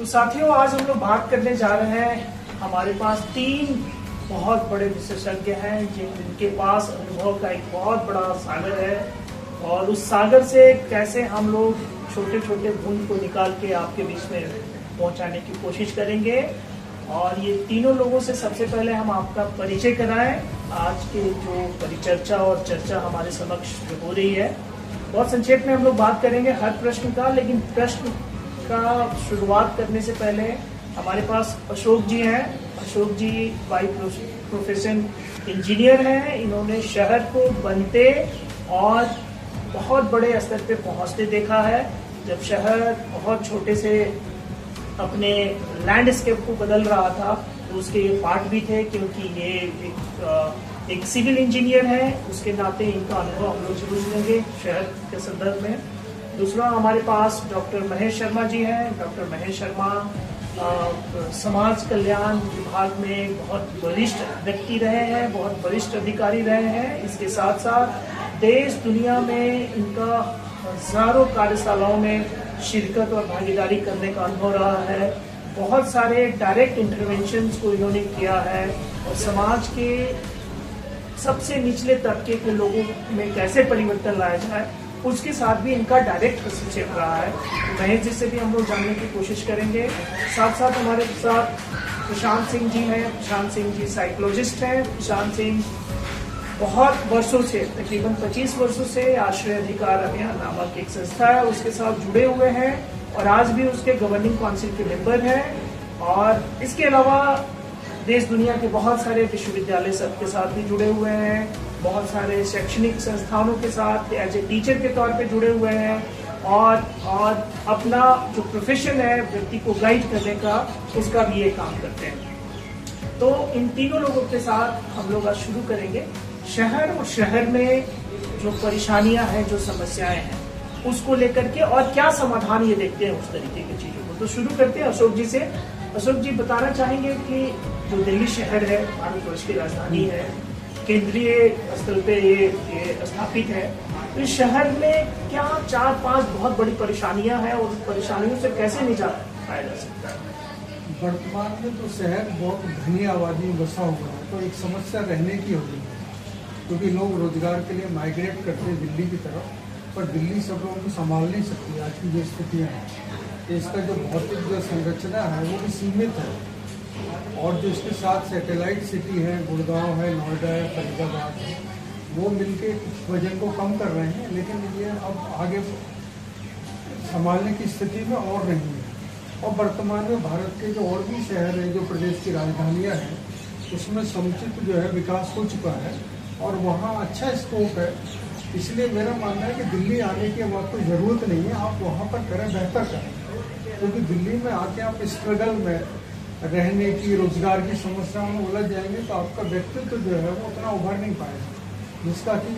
साथियों, आज हम लोग बात करने जा रहे हैं। हमारे पास 3 बहुत बड़े विशेषज्ञ हैं जिनके पास अनुभव का एक बहुत बड़ा सागर है, और उस सागर से कैसे हम लोग छोटे छोटे बूंद को निकाल के आपके बीच में पहुंचाने की कोशिश करेंगे। और ये तीनों लोगों से सबसे पहले हम आपका परिचय कराएं। आज के जो परिचर्चा और चर्चा हमारे समक्ष हो रही है, बहुत संक्षेप में हम लोग बात करेंगे हर प्रश्न का, लेकिन प्रश्न का शुरुआत करने से पहले हमारे पास अशोक जी हैं। अशोक जी बाई प्रोफेशन इंजीनियर हैं। इन्होंने शहर को बनते और बहुत बड़े स्तर पे पहुंचते देखा है। जब शहर बहुत छोटे से अपने लैंडस्केप को बदल रहा था तो उसके ये पार्ट भी थे, क्योंकि ये एक सिविल इंजीनियर है, उसके नाते इनका अनुभव हम लोग जरूर लेंगे शहर के संदर्भ में। दूसरा हमारे पास डॉक्टर महेश शर्मा जी हैं। डॉक्टर महेश शर्मा समाज कल्याण विभाग में बहुत वरिष्ठ व्यक्ति रहे हैं, बहुत वरिष्ठ अधिकारी रहे हैं। इसके साथ साथ देश दुनिया में इनका हजारों कार्यशालाओं में शिरकत और भागीदारी करने का अनुभव रहा है। बहुत सारे डायरेक्ट इंटरवेंशंस को इन्होंने किया है, और समाज के सबसे निचले तबके के लोगों में कैसे परिवर्तन लाया जाए उसके साथ भी इनका डायरेक्ट हस्तक्षेप रहा है। महेश जी से भी हम लोग जानने की कोशिश करेंगे। साथ साथ हमारे साथ प्रशांत सिंह जी हैं। प्रशांत सिंह जी साइकोलॉजिस्ट हैं। प्रशांत सिंह बहुत वर्षों से, तकरीबन 25 वर्षों से आश्रय अधिकार अभियान नामक एक संस्था है उसके साथ जुड़े हुए हैं, और आज भी उसके गवर्निंग काउंसिल के मेंबर हैं। और इसके अलावा देश दुनिया के बहुत सारे विश्वविद्यालय सबके साथ भी जुड़े हुए हैं, बहुत सारे शैक्षणिक संस्थानों के साथ एज ए टीचर के तौर पे जुड़े हुए हैं, और अपना जो प्रोफेशन है व्यक्ति को गाइड करने का, उसका भी ये काम करते हैं। तो इन तीनों लोगों के साथ हम लोग आज शुरू करेंगे शहर, और शहर में जो परेशानियां हैं, जो समस्याएं हैं, उसको लेकर के और क्या समाधान ये देखते हैं उस तरीके की चीजों को। तो शुरू करते हैं अशोक जी से। अशोक जी बताना चाहेंगे कि जो दिल्ली शहर है, भारतवर्ष की राजधानी है, केंद्रीय स्थल पे ये स्थापित है, तो इस शहर में क्या 4-5 बहुत बड़ी परेशानियां हैं, और परेशानियों से कैसे निजात पाया जा सकता है? वर्तमान में तो शहर बहुत घनी आबादी में बसा हुआ है, तो एक समस्या रहने की होगी, क्योंकि लोग रोजगार के लिए माइग्रेट करते हैं दिल्ली की तरफ, पर दिल्ली सब लोगों को संभाल नहीं सकती आज की जो स्थितियाँ हैं। इसका जो भौतिक जो संरचना है वो भी सीमित है, और जो इसके साथ सैटेलाइट सिटी है, गुड़गांव है, नोएडा है, फरीदाबाद है, वो मिलके वजन को कम कर रहे हैं, लेकिन ये अब आगे संभालने की स्थिति में और नहीं है। और वर्तमान में भारत के जो और भी शहर हैं, जो प्रदेश की राजधानियाँ हैं, उसमें समुचित जो है विकास हो चुका है, और वहाँ अच्छा स्कोप है। इसलिए मेरा मानना है कि दिल्ली आने की अब आपको ज़रूरत नहीं है, आप वहाँ पर करें, बेहतर करें, क्योंकि दिल्ली में आके आप स्ट्रगल में रहने की, रोजगार की समस्याओं में उलझ जाएंगे तो आपका व्यक्तित्व जो है वो उतना उभर नहीं पाएगा, जिसका कि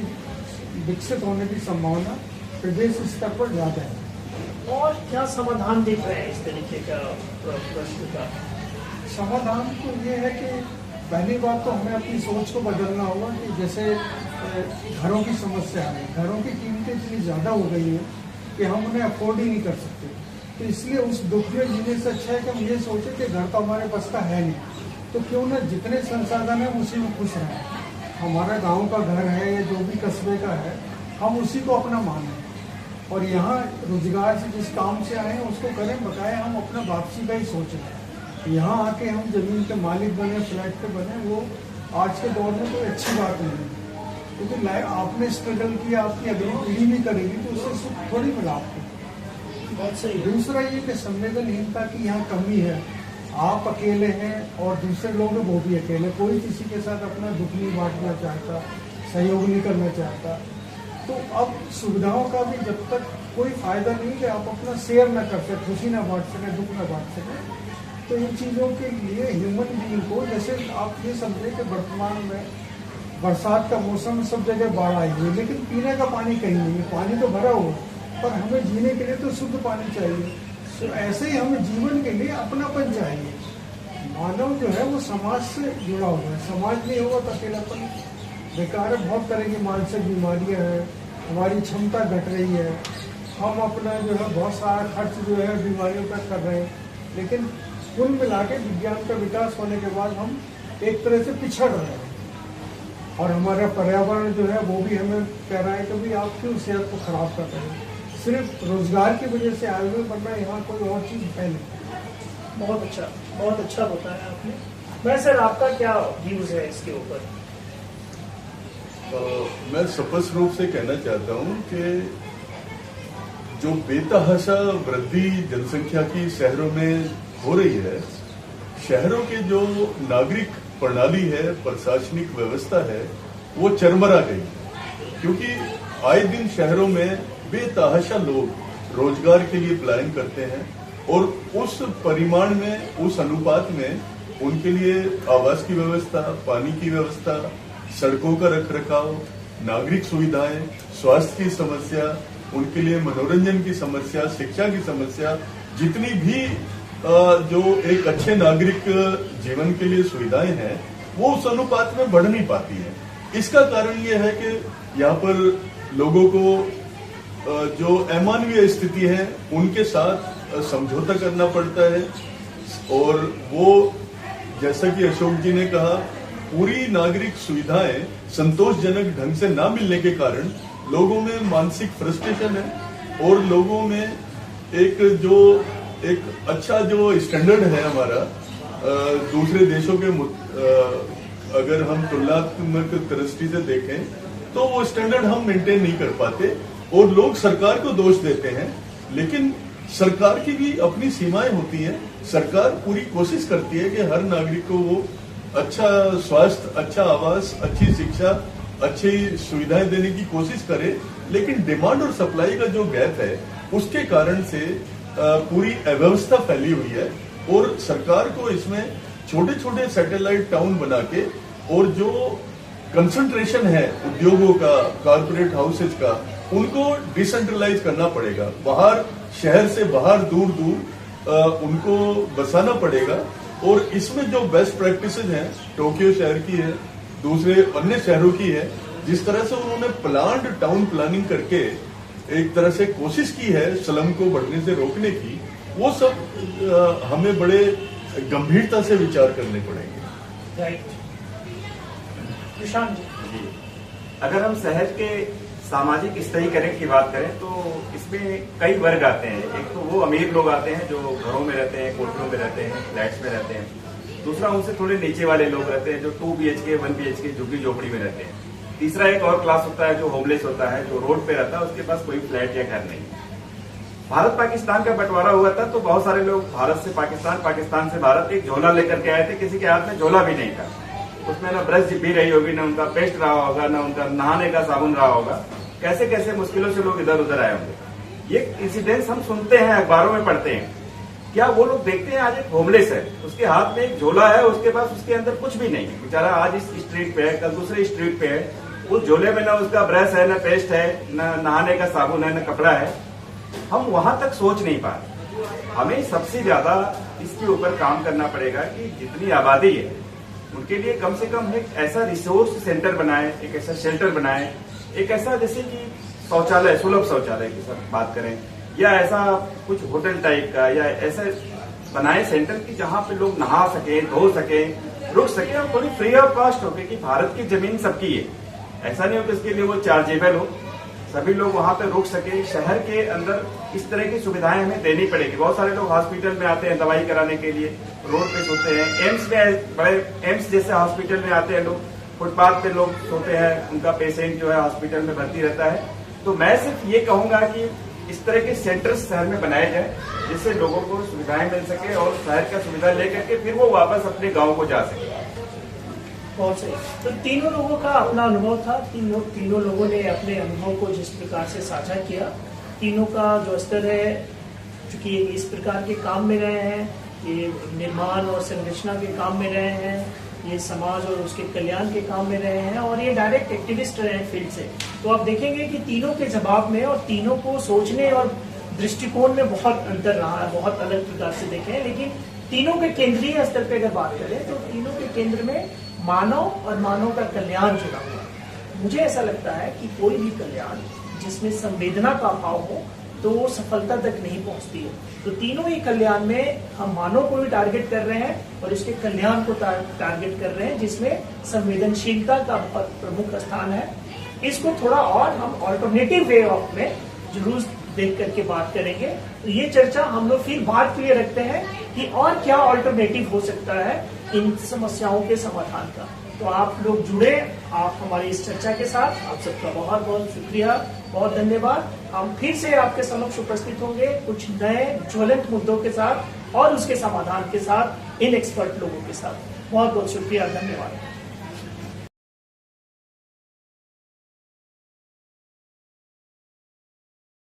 विकसित होने की संभावना प्रदेश स्तर पर ज़्यादा है। और क्या समाधान देख रहे हैं इस तरीके का प्रश्न का? समाधान तो ये है कि पहली बात तो हमें अपनी सोच को बदलना होगा कि जैसे घरों की समस्या है, घरों की कीमतें इतनी ज़्यादा हो गई हैं कि हम उन्हें अफोर्ड ही नहीं कर सकते। तो इसलिए उस दुख में जीने से अच्छा है कि हम ये सोचें कि घर तो हमारे पास का है नहीं, तो क्यों ना जितने संसाधन हैं उसी में खुश रहें। हमारा गांव का घर है या जो भी कस्बे का है, हम उसी को अपना मानें, और यहाँ रोजगार से जिस काम से आए हैं उसको करें, बकाया हम अपना वापसी का ही सोचें। यहाँ आके हम जमीन के मालिक बने, फ्लैट पे बने, वो आज के दौर में कोई अच्छी बात नहीं है, क्योंकि आपने स्ट्रगल किया, आपकी अगली पीढ़ी भी करेगी, तो उससे सुख थोड़ी मिला आपको। बहुत सही। दूसरा ये कि संवेदनहीनता की यहाँ कमी है। आप अकेले हैं और दूसरे लोग हैं वो भी अकेले, कोई किसी के साथ अपना दुख नहीं बांटना चाहता, सहयोग नहीं करना चाहता। तो अब सुविधाओं का भी जब तक कोई फायदा नहीं कि आप अपना शेयर न कर सकें, खुशी ना बांट सकें, दुख ना बांट सकें, तो इन चीज़ों के लिए ह्यूमन बीइंग को, जैसे आप ये समझें कि वर्तमान में बरसात का मौसम, सब जगह बाढ़ आई हुई है, लेकिन पीने का पानी कहीं नहीं है। पानी तो भरा हुआ, पर हमें जीने के लिए तो शुद्ध पानी चाहिए। तो ऐसे ही हमें जीवन के लिए अपनापन चाहिए। मानव जो है वो समाज से जुड़ा हुआ है, समाज नहीं होगा तो अकेलापन बेकार है। बहुत तरह की मानसिक बीमारियां हैं, हमारी क्षमता घट रही है, हम अपना जो है बहुत सारा खर्च जो है बीमारियों पर कर रहे हैं, लेकिन कुल मिला के विज्ञान का विकास होने के बाद हम एक तरह से पिछड़ रहे हैं और हमारा पर्यावरण जो है वो भी हमें कह रहा है कि भाई आप क्यों सेहत को खराब कर रहे हैं। सिर्फ रोजगार की वजह से आए हुए, वरना यहाँ कोई और चीज है नहीं। बहुत अच्छा बताया आपने। मैं सर आपका क्या व्यूज है इसके ऊपर? मैं स्पष्ट रूप से कहना चाहता हूं कि जो बेतहाशा वृद्धि जनसंख्या की शहरों में हो रही है, शहरों के जो नागरिक प्रणाली है, प्रशासनिक व्यवस्था है, वो चरमरा गई। क्योंकि आए दिन शहरों में बेतहाशा लोग रोजगार के लिए पलायन करते हैं और उस परिमाण में, उस अनुपात में उनके लिए आवास की व्यवस्था, पानी की व्यवस्था, सड़कों का रखरखाव, नागरिक सुविधाएं, स्वास्थ्य की समस्या, उनके लिए मनोरंजन की समस्या, शिक्षा की समस्या, जितनी भी जो एक अच्छे नागरिक जीवन के लिए सुविधाएं हैं, वो उस अनुपात में बढ़ नहीं पाती है। इसका कारण ये है कि यहाँ पर लोगों को जो अमानवीय स्थिति है उनके साथ समझौता करना पड़ता है और वो, जैसा कि अशोक जी ने कहा, पूरी नागरिक सुविधाएं संतोषजनक ढंग से ना मिलने के कारण लोगों में मानसिक फ्रस्ट्रेशन है और लोगों में एक अच्छा जो स्टैंडर्ड है हमारा दूसरे देशों के अगर हम तुलनात्मक दृष्टि से देखें तो वो स्टैंडर्ड हम मेंटेन नहीं कर पाते और लोग सरकार को दोष देते हैं। लेकिन सरकार की भी अपनी सीमाएं होती हैं। सरकार पूरी कोशिश करती है कि हर नागरिक को वो अच्छा स्वास्थ्य, अच्छा आवास, अच्छी शिक्षा, अच्छी सुविधाएं देने की कोशिश करे, लेकिन डिमांड और सप्लाई का जो गैप है उसके कारण से पूरी अव्यवस्था फैली हुई है और सरकार को इसमें छोटे छोटे सैटेलाइट टाउन बना के और जो कंसंट्रेशन है उद्योगों का, कॉर्पोरेट हाउसेज का, उनको डिसेंट्रलाइज करना पड़ेगा। बाहर, शहर से बाहर दूर दूर उनको बसाना पड़ेगा और इसमें जो बेस्ट प्रैक्टिसेज हैं, टोक्यो शहर की है, दूसरे अन्य शहरों की है, जिस तरह से उन्होंने प्लान्ड टाउन प्लानिंग करके एक तरह से कोशिश की है स्लम को बढ़ने से रोकने की, वो सब हमें बड़े गंभीरता से विचार करने पड़ेंगे। राइट। प्रशांत जी, अगर हम शहर के सामाजिक स्तरीकरण की बात करें तो इसमें कई वर्ग आते हैं। एक तो वो अमीर लोग आते हैं जो घरों में रहते हैं, कोठरों में रहते हैं, फ्लैट्स में रहते हैं। दूसरा उनसे थोड़े नीचे वाले लोग रहते हैं जो 2 BHK 1 BHK झुग्गी झोपड़ी में रहते हैं। तीसरा एक और क्लास होता है जो होमलेस होता है, जो रोड पे रहता है, उसके पास कोई फ्लैट या घर नहीं। भारत पाकिस्तान का बंटवारा हुआ था तो बहुत सारे लोग भारत से पाकिस्तान, पाकिस्तान से भारत एक झोला लेकर के आए थे। किसी के हाथ में झोला भी नहीं था, उसमें ना ब्रश भी रही होगी, ना उनका पेस्ट रहा होगा, ना उनका नहाने का साबुन रहा होगा। कैसे कैसे मुश्किलों से लोग इधर उधर आए होंगे। ये इंसिडेंट्स हम सुनते हैं, अखबारों में पढ़ते हैं। क्या वो लोग देखते हैं आज एक होमलेस है, उसके हाथ में एक झोला है, उसके पास उसके अंदर कुछ भी नहीं, बेचारा आज इस स्ट्रीट पे है, कल दूसरे स्ट्रीट पे है, उस झोले में ना उसका ब्रश है, ना पेस्ट है, ना नहाने का साबुन है, ना कपड़ा है। हम वहां तक सोच नहीं पाते। हमें सबसे ज्यादा इसके ऊपर काम करना पड़ेगा कि जितनी आबादी है उनके लिए कम से कम एक ऐसा रिसोर्स सेंटर बनाए, एक ऐसा शेल्टर बनाए, एक ऐसा जैसे कि शौचालय, सुलभ शौचालय की सब बात करें, या ऐसा कुछ होटल टाइप का, या ऐसा बनाए सेंटर की जहां पे लोग नहा सके, धो सके, रुक सके और थोड़ी फ्री ऑफ कॉस्ट हो, क्योंकि भारत की जमीन सबकी है। ऐसा नहीं हो कि इसके लिए वो चार्जेबल हो, सभी लोग वहां पे रुक सके। शहर के अंदर इस तरह की सुविधाएं हमें देनी पड़ेगी। बहुत सारे लोग हॉस्पिटल में आते हैं दवाई कराने के लिए, रोड पे सोते हैं। एम्स में, बड़े एम्स जैसे हॉस्पिटल में आते हैं लोग, फुटपाथ पे लोग सोते हैं, उनका पेशेंट जो है हॉस्पिटल में भर्ती रहता है। तो मैं सिर्फ ये कहूंगा कि इस तरह के सेंटर्स शहर में बनाए जाए जिससे लोगों को सुविधाएं मिल सके और शहर का सुविधा लेकर के फिर वो वापस अपने गाँव को जा सके। बहुत सही। तो तीनों लोगों का अपना अनुभव था। तीनों लोगों ने अपने अनुभव को जिस प्रकार से साझा किया, तीनों का जो स्तर है, चूंकि इस प्रकार के काम में रहे हैं, ये निर्माण और संरचना के काम में रहे हैं, ये समाज और उसके कल्याण के काम में रहे हैं, और ये डायरेक्ट एक्टिविस्ट रहे हैं फील्ड से। तो आप देखेंगे कि तीनों के जवाब में और तीनों को सोचने और दृष्टिकोण में बहुत अंतर रहा है, बहुत अलग प्रकार से देखे हैं। लेकिन तीनों के केंद्रीय स्तर पर अगर बात करें तो तीनों के केंद्र में मानव और मानव का कल्याण जुड़ा हुआ है। मुझे ऐसा लगता है कि कोई भी कल्याण जिसमें संवेदना का अभाव हो तो वो सफलता तक नहीं पहुंचती है। तो तीनों ही कल्याण में हम मानव को भी टारगेट कर रहे हैं और इसके कल्याण को टारगेट कर रहे हैं, जिसमें संवेदनशीलता का बहुत प्रमुख स्थान है। इसको थोड़ा और हम ऑल्टरनेटिव वे ऑफ में जरूर देख करके बात करेंगे। तो ये चर्चा हम लोग फिर बात के लिए रखते हैं कि और क्या ऑल्टरनेटिव हो सकता है इन समस्याओं के समाधान का। तो आप लोग जुड़े, आप हमारी इस चर्चा के साथ, आप सबका बहुत बहुत शुक्रिया, बहुत धन्यवाद। हम फिर से आपके समक्ष उपस्थित होंगे कुछ नए ज्वलंत मुद्दों के साथ और उसके समाधान के साथ, इन एक्सपर्ट लोगों के साथ। बहुत बहुत शुक्रिया, धन्यवाद।